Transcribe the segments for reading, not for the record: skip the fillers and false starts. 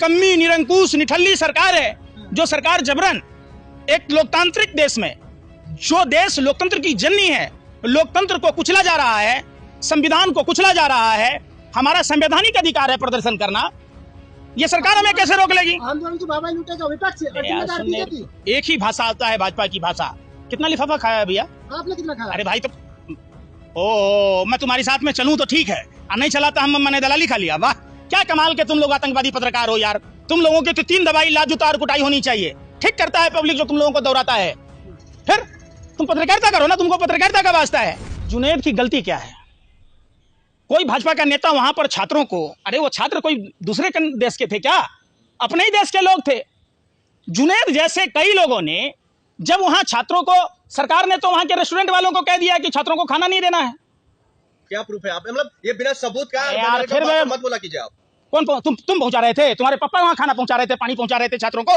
कम्मी निरंकुश निठल्ली सरकार है, जो सरकार जबरन एक लोकतांत्रिक देश में, जो देश लोकतंत्र की जननी है, लोकतंत्र को कुचला जा रहा है, संविधान को कुचला जा रहा है। हमारा संवैधानिक अधिकार है प्रदर्शन करना, ये सरकार हमें कैसे रोक लेगी? आंदोलन की बाबा लूटेगा विपक्ष है। एक ही भाषा आता है भाजपा की भाषा। कितना लिफाफा खाया है भैया आपने? कितना खाया? अरे भाई तो ओ मैं तुम्हारे साथ में चलूं तो ठीक है, और नहीं चला तो मैंने दलाली खा लिया। वाह क्या कमाल के तुम लोग आतंकवादी पत्रकार हो यार। तुम लोगों की तो 3 दवाई लाज उतार कुटाई होनी चाहिए। ठीक करता है पब्लिक जो तुम लोगों को दौड़ाता है। फिर तुम पत्रकारिता करो ना, तुमको पत्रकारिता का वास्ता है। जुनैद की गलती क्या है? कोई भाजपा का नेता वहां पर छात्रों को, अरे वो छात्र कोई दूसरे देश के थे क्या? अपने ही देश के लोग थे। जुनैद जैसे कई लोगों ने, जब वहां छात्रों को, सरकार ने तो वहां के रेस्टोरेंट वालों को कह दिया कि छात्रों को खाना नहीं देना है। क्या प्रूफ है? आप मतलब ये बिना सबूत का यार फिर मत बोला कीजिए। आप कौन तुम पहुंचा रहे थे? तुम्हारे पापा वहां खाना पहुंचा रहे थे, पानी पहुंचा रहे थे छात्रों को।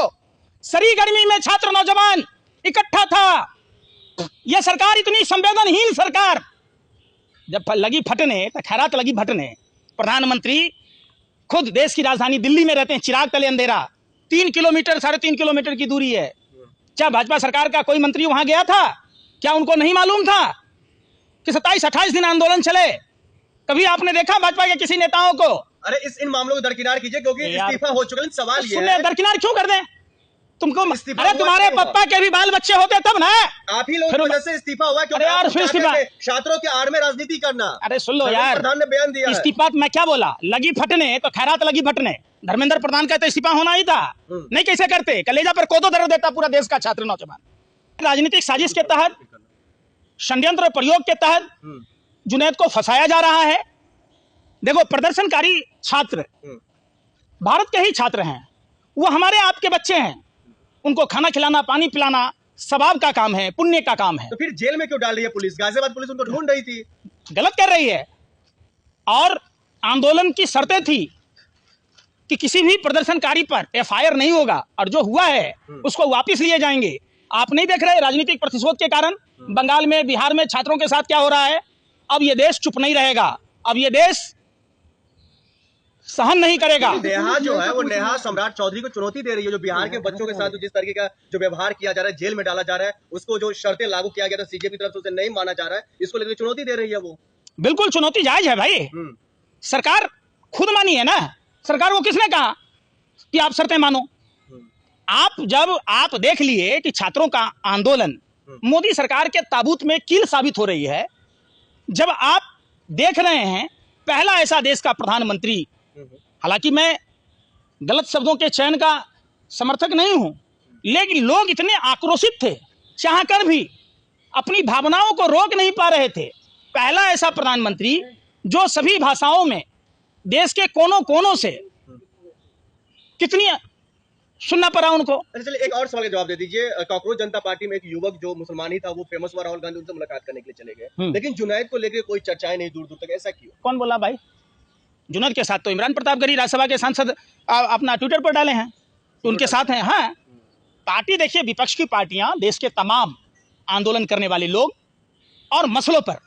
सरी गर्मी में छात्र नौजवान इकट्ठा था। यह सरकार इतनी संवेदनहीन सरकार, जब लगी फटने तो खैरात लगी फटने। प्रधानमंत्री खुद देश की राजधानी दिल्ली में रहते हैं, चिराग तले अंधेरा, 3 किलोमीटर 3.5 किलोमीटर की दूरी है। क्या भाजपा सरकार का कोई मंत्री वहां गया था? क्या उनको नहीं मालूम था कि 27-28 दिन आंदोलन चले? कभी आपने देखा भाजपा के किसी नेताओं को? अरे इन मामलों को दरकिनार कीजिए, क्योंकि इस्तीफा हो चुका है। सवाल ये है, दरकिनार क्यों कर दें तुमको? अरे तुम्हारे पापा के भी बाल बच्चे होते तब ना। आप ही लोगों की वजह से इस्तीफा हुआ। अरे यार फिर इस्तीफा, छात्रों के आड़ में राजनीति करना। अरे सुन लो यार, प्रधान ने बयान दिया इस्तीफा मैं क्या बोला? लगी फटने तो खैरात लगी फटने। धर्मेंद्र प्रधान का तो इस्तीफा होना ही था। नहीं कैसे करते? कलेजा पर कोदो दर्द देता पूरा देश का छात्र नौजवान। राजनीतिक साजिश के तहत, षड्यंत्र प्रयोग के तहत जुनैद को फंसाया जा रहा है। देखो प्रदर्शनकारी छात्र भारत के ही छात्र हैं, वो हमारे आपके बच्चे हैं। उनको खाना खिलाना, पानी पिलाना सवाब का काम है, पुण्य का काम है। तो फिर जेल में क्यों डाल रही है पुलिस? गाजियाबाद पुलिस उनको ढूंढ रही थी। गलत कर रही है। और आंदोलन की शर्तें थी कि किसी भी प्रदर्शनकारी पर FIR नहीं होगा, और जो हुआ है उसको वापस लिए जाएंगे। आप नहीं देख रहे राजनीतिक प्रतिशोध के कारण बंगाल में, बिहार में छात्रों के साथ क्या हो रहा है? अब ये देश चुप नहीं रहेगा, अब ये देश सहन नहीं करेगा। नेहा जो है वो नेहा सम्राट चौधरी को चुनौती दे रही है, जो बिहार के बच्चों के साथ जिस तरीके का जो व्यवहार किया जा रहा है, जेल में डाला जा रहा है, उसको जो शर्तें लागू किया गया था CJ की तरफ से, उसे नहीं माना जा रहा है, इसको लेकर चुनौती दे रही है वो। बिल्कुल चुनौती जायज है भाई। सरकार खुद मानी है ना। सरकार को किसने कहा कि आप शर्तें मानो? जब आप देख लिए कि छात्रों का आंदोलन मोदी सरकार के ताबूत में कील साबित हो रही है, जब आप देख रहे हैं पहला ऐसा देश का प्रधानमंत्री, हालांकि मैं गलत शब्दों के चयन का समर्थक नहीं हूं, लेकिन लोग इतने आक्रोशित थे, चाहकर भी अपनी भावनाओं को रोक नहीं पा रहे थे। पहला ऐसा प्रधानमंत्री जो सभी भाषाओं में देश के कोनों कोनों से, कितनी सुनना पड़ा उनको। चलिए एक और सवाल का जवाब दे दीजिए। कांग्रेस जनता पार्टी में एक युवक जो मुसलमान ही था, वो फेमस हुआ, राहुल गांधी उनसे मुलाकात करने के लिए चले गए, लेकिन जुनैद को लेकर कोई चर्चाएं नहीं दूर दूर तक, ऐसा क्यों? कौन बोला भाई? जुनैद के साथ तो इमरान प्रतापगढ़ी राज्यसभा के सांसद अपना ट्विटर पर डाले हैं, तो उनके साथ हैं। हाँ, पार्टी देखिए, विपक्ष की पार्टियां देश के तमाम आंदोलन करने वाले लोग और मसलों पर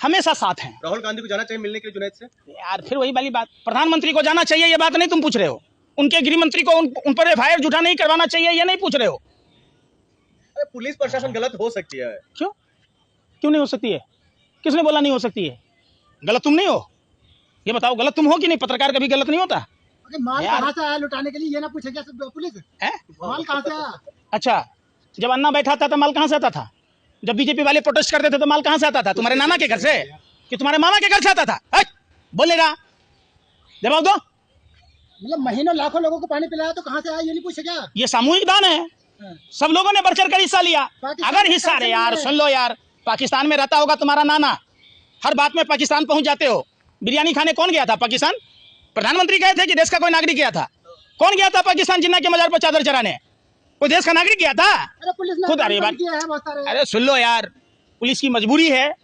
हमेशा साथ हैं। राहुल गांधी को जाना चाहिए मिलने के लिए जुनैद से? यार फिर वही वाली बात, प्रधानमंत्री को जाना चाहिए ये बात नहीं तुम पूछ रहे हो। उनके गृह मंत्री को उन पर FIR झूठा नहीं करवाना चाहिए ये नहीं पूछ रहे हो। अरे पुलिस प्रशासन गलत हो सकती है। क्यों नहीं हो सकती है? किसने बोला नहीं हो सकती है? गलत तुम नहीं हो, ये बताओ। गलत तुम हो कि नहीं? पत्रकार कभी गलत नहीं होता। माल कहाँ से आया लुटाने के लिए? ये ना पूछे क्या सब पुलिस है? माल कहाँ से आया? अच्छा, जब अन्ना बैठा था तो माल कहाँ से आता था? जब बीजेपी वाले प्रोटेस्ट करते थे तो माल कहाँ से आता था? तुम्हारे नाना के घर से कि तुम्हारे मामा के घर से आता था? बोलेगा, जवाब दो। मतलब महीनों लाखों लोगों को पानी पिलाया तो कहाँ से आया ये नहीं पूछे क्या? ये सामूहिक दान है, सब लोगों ने बढ़ चढ़ कर हिस्सा लिया। अगर हिस्सा, अरे यार सुन लो यार, पाकिस्तान में रहता होगा तुम्हारा नाना, हर बात में पाकिस्तान पहुंच जाते हो। बिरयानी खाने कौन गया था पाकिस्तान? प्रधानमंत्री गए थे कि देश का कोई नागरिक गया था? कौन गया था पाकिस्तान जिन्ना के मजार पर चादर चढ़ाने? कोई देश का नागरिक गया था? खुद अरे बात, अरे सुन लो यार, पुलिस की मजबूरी है,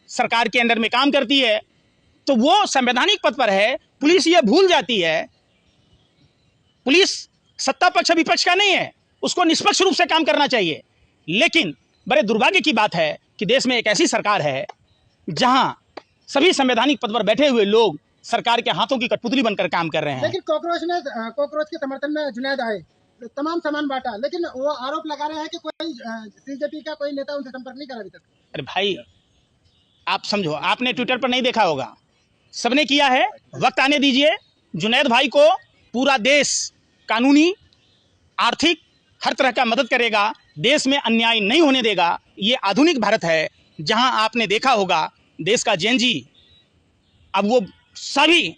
सरकार के अंडर में काम करती है, तो वो संवैधानिक पद पर है। पुलिस ये भूल जाती है, पुलिस सत्ता पक्ष विपक्ष का नहीं है, उसको निष्पक्ष रूप से काम करना चाहिए। लेकिन बड़े दुर्भाग्य की बात है कि देश में एक ऐसी सरकार है जहां सभी संवैधानिक पद पर बैठे हुए लोग सरकार के हाथों की कठपुतली बनकर काम कर रहे हैं। लेकिन कॉकरोच के समर्थन में जुनैद आए, तमाम सामान बांटा, लेकिन वो आरोप लगा रहे हैं कि कोई सीजेपी का कोई नेता उनसे संपर्क नहीं करा अभी तक। अरे भाई आप समझो, आपने ट्विटर पर नहीं देखा होगा, सबने किया है। वक्त आने दीजिए, जुनैद भाई को पूरा देश कानूनी, आर्थिक, हर तरह का मदद करेगा, देश में अन्याय नहीं होने देगा। ये आधुनिक भारत है जहां आपने देखा होगा देश का जेएनजी अब वो सभी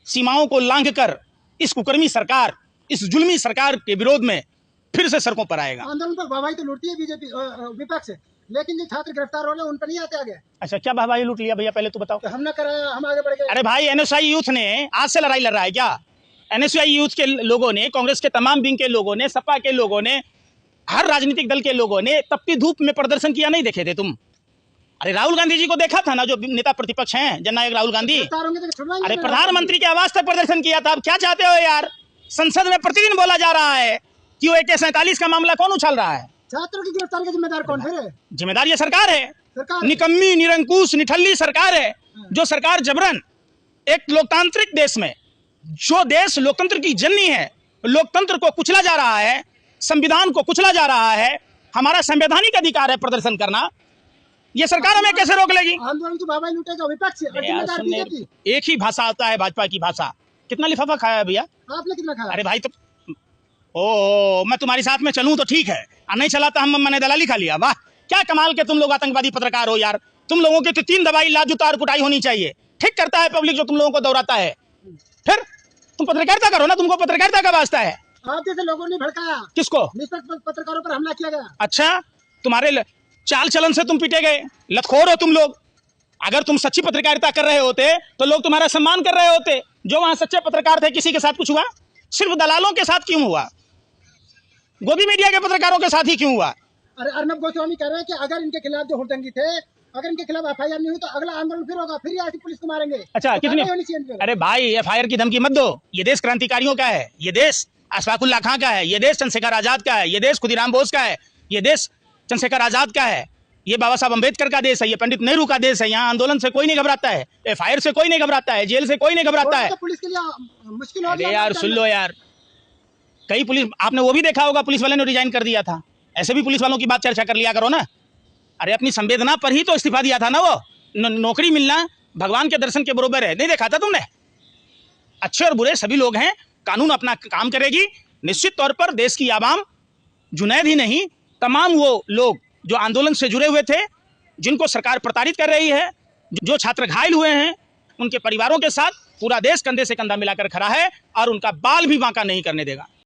सीमाओं को लांघकर इस कुकर्मी सरकार, इस जुल्मी सरकार के विरोध में फिर से सड़कों पर आएगा। आंदोलन पर वाहवाही तो लूटती है बीजेपी विपक्ष, लेकिन जो छात्र गिरफ्तार हो रहे हैं उन पर नहीं आते आगे। अच्छा, क्या वाहवाही लूट लिया भैया, पहले तो बताओ। तो हमने कराया, हम आगे बढ़ गए। अरे भाई, एनएसयूआई यूथ ने आज से लड़ाई लड़ रहा है क्या? एनएसयूआई यूथ के लोगों ने, कांग्रेस के तमाम विंग के लोगों ने, सपा के लोगों ने, हर राजनीतिक दल के लोगों ने तपती धूप में प्रदर्शन किया, नहीं देखे थे तुम? अरे राहुल गांधी जी को देखा था ना, जो नेता प्रतिपक्ष हैं, जननायक राहुल गांधी। अरे प्रधानमंत्री के आवास तक प्रदर्शन किया था। अब क्या चाहते हो यार? संसद में प्रतिदिन बोला जा रहा है कि वो AK-47 का मामला कौन उछाल रहा है? छात्रों की गिरफ्तारी का जिम्मेदार कौन है? जिम्मेदार ये सरकार है, सरकार। निकम्मी, निरंकुश, निठल्ली सरकार है। जो सरकार जबरन एक लोकतांत्रिक देश में, जो देश लोकतंत्र की जननी है, लोकतंत्र को कुचला जा रहा है, संविधान को कुचला जा रहा है। हमारा संवैधानिक अधिकार है प्रदर्शन करना, ये सरकार हमें कैसे रोक लेगी? आंदोलन की वाहवाही लूटेगा विपक्ष, जिम्मेदार बीजेपी। एक ही भाषा आता है भाजपा की भाषा। कितना लिफाफा खाया है भैया आपने? कितना खाया? अरे भाई, तो ओ मैं तुम्हारे साथ में चलूं तो ठीक है, और नहीं चला तो मैंने दलाली खा लिया। वाह, क्या कमाल के तुम लोग आतंकवादी पत्रकार हो यार। तुम लोगों की तो 3 दवाई, लात, जूता और कुटाई होनी चाहिए। ठीक करता है पब्लिक जो तुम लोगों को दौड़ाता है। फिर तुम पत्रकारिता करो ना, तुमको पत्रकारिता का वास्ता है। आप जैसे लोगों ने भड़काया। किसको? निष्पक्ष पत्रकारों पर हमला किया गया। अच्छा, तुम्हारे चाल चलन से तुम पीटे गए, लतखोर हो तुम लोग। अगर तुम सच्ची पत्रकारिता कर रहे होते तो लोग तुम्हारा सम्मान कर रहे होते। जो वहां सच्चे पत्रकार थे, किसी के साथ कुछ हुआ? सिर्फ दलालों के साथ क्यों हुआ? गोदी मीडिया के पत्रकारों के साथ ही क्यों हुआ? अरे अर्नब गोस्वामी कह रहे हैं कि अगर इनके खिलाफ जो हुड़दंगी थे, अगर इनके खिलाफ FIR नहीं हुई तो अगला आंदोलन फिर होगा, फिर यहाँ पुलिस को मारेंगे। अच्छा, तो कितनी? होनी चाहिए। अरे भाई, FIR की धमकी मत दो। ये देश क्रांतिकारियों का है, ये देश अशफाक उल्लाह खां का है, ये देश चंद्रशेखर आजाद का है, ये देश खुदीराम बोस का है, ये देश चंद्रशेखर आजाद का है, ये बाबा साहब अम्बेडकर का देश है, ये पंडित नेहरू का देश है। यहाँ आंदोलन से कोई नहीं घबराता है, FIR से कोई नहीं घबराता है, जेल से कोई नहीं घबराता है। तो पुलिस के लिए मुश्किल हो अरे यार सुन लो यार, कई पुलिस, आपने वो भी देखा होगा, पुलिस वाले ने रिजाइन कर दिया था। ऐसे भी पुलिस वालों की बात चर्चा कर लिया करो ना। अरे अपनी संवेदना पर ही तो इस्तीफा दिया था ना वो। नौकरी मिलना भगवान के दर्शन के बरोबर है, नहीं देखा था तुमने? अच्छे और बुरे सभी लोग हैं, कानून अपना काम करेगी। निश्चित तौर पर देश की आवाम, जुनैद ही नहीं, तमाम वो लोग जो आंदोलन से जुड़े हुए थे, जिनको सरकार प्रताड़ित कर रही है, जो छात्र घायल हुए हैं, उनके परिवारों के साथ पूरा देश कंधे से कंधा मिलाकर खड़ा है और उनका बाल भी बांका नहीं करने देगा।